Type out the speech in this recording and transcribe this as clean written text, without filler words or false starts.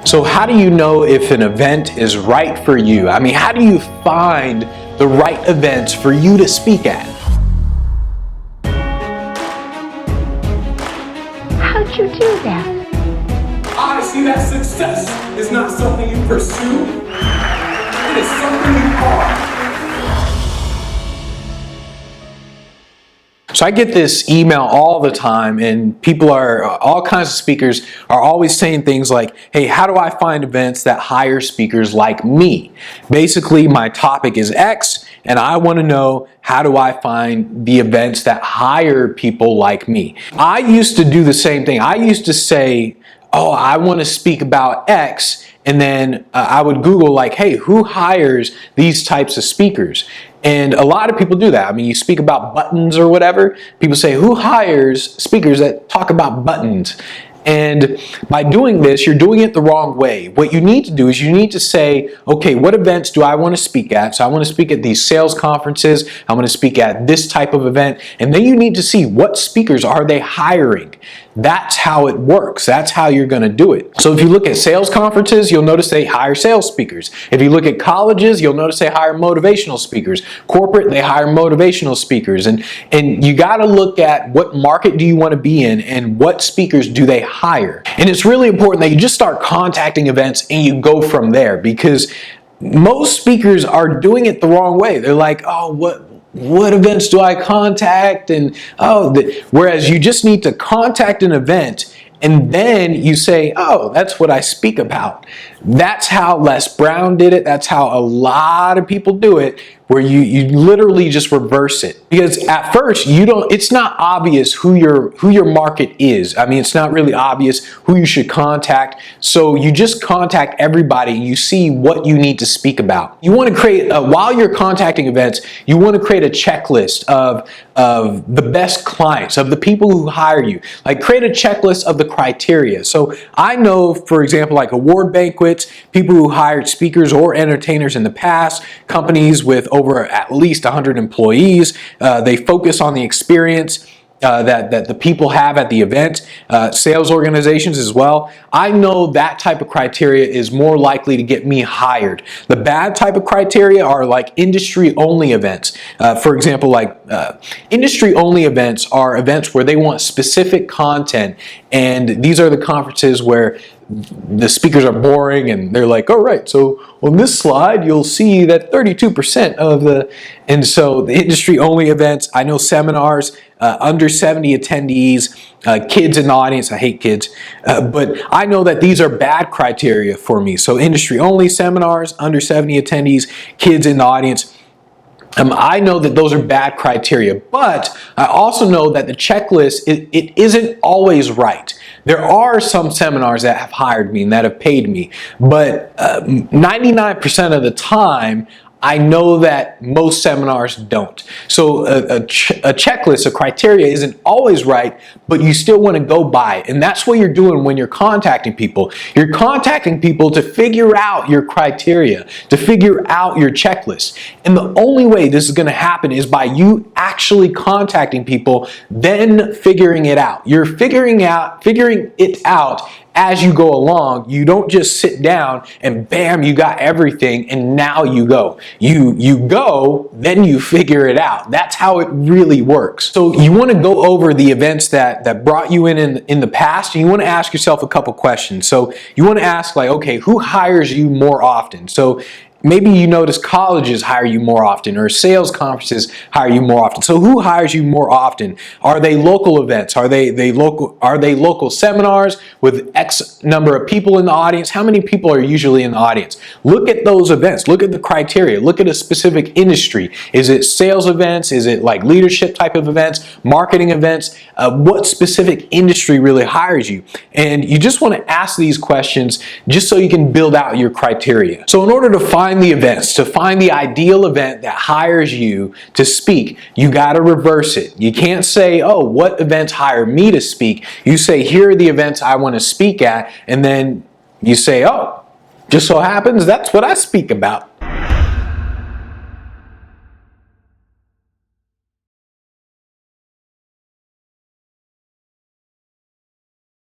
So how do you know if an event is right for you? I mean, how do you find the right events for you to speak at? How'd you do that? I see that success is not something you pursue, it is something you are. So I get this email all the time, and all kinds of speakers are always saying things like, hey, how do I find events that hire speakers like me? Basically, my topic is X, and I want to know, how do I find the events that hire people like me? I used to do the same thing. I used to say, oh, I want to speak about X, and then I would Google like, hey, who hires these types of speakers? And a lot of people do that. I mean, you speak about buttons or whatever. People say, who hires speakers that talk about buttons? And by doing this, you're doing it the wrong way. What you need to do is you need to say, okay, what events do I want to speak at? So I want to speak at these sales conferences. I want to speak at this type of event. And then you need to see what speakers are they hiring. That's how it works. That's how you're going to do it. So if you look at sales conferences, you'll notice they hire sales speakers. If you look at colleges, you'll notice they hire motivational speakers. Corporate, they hire motivational speakers. And you got to look at what market do you want to be in and what speakers do they hire. And it's really important that you just start contacting events and you go from there, because most speakers are doing it the wrong way. They're like, oh, what events do I contact? And whereas you just need to contact an event and then you say, oh, that's what I speak about. That's how Les Brown did it. That's how a lot of people do it, where you literally just reverse it. Because at first it's not obvious who your market is. I mean, it's not really obvious who you should contact. So you just contact everybody and you see what you need to speak about. You want to create, while you're contacting events, you want to create a checklist of the best clients, of the people who hire you. Like, create a checklist of the criteria. So I know, for example, like award banquets, people who hired speakers or entertainers in the past, companies with over at least 100 employees. They focus on the experience that the people have at the event. Sales organizations as well. I know that type of criteria is more likely to get me hired. The bad type of criteria are like industry-only events. For example, like industry-only events are events where they want specific content, and these are the conferences where the speakers are boring and they're like, all right, so on this slide, you'll see that 32% of and so the industry only events, I know seminars, under 70 attendees, kids in the audience. I hate kids, but I know that these are bad criteria for me. So industry only seminars, under 70 attendees, kids in the audience. I know that those are bad criteria, but I also know that the checklist, it isn't always right. There are some seminars that have hired me and that have paid me, but 99% of the time, I know that most seminars don't. So a checklist, a criteria isn't always right, but you still want to go by it. And that's what you're doing when you're contacting people. You're contacting people to figure out your criteria, to figure out your checklist. And the only way this is going to happen is by you actually contacting people, then figuring it out. You're figuring it out as you go along. You don't just sit down and bam, you got everything and now you go. You go, then you figure it out. That's how it really works. So you want to go over the events that brought you in the past, and you want to ask yourself a couple questions. So you want to ask, like, okay, who hires you more often? So maybe you notice colleges hire you more often, or sales conferences hire you more often. So who hires you more often? Are they local events? Are they local seminars with X number of people in the audience? How many people are usually in the audience? Look at those events. Look at the criteria. Look at a specific industry. Is it sales events? Is it like leadership type of events? Marketing events? What specific industry really hires you? And you just want to ask these questions just so you can build out your criteria. So in order to find the events, to find the ideal event that hires you to speak, you got to reverse it. You can't say, oh, what events hire me to speak? You say, here are the events I want to speak at, and then you say, oh, just so happens that's what I speak about.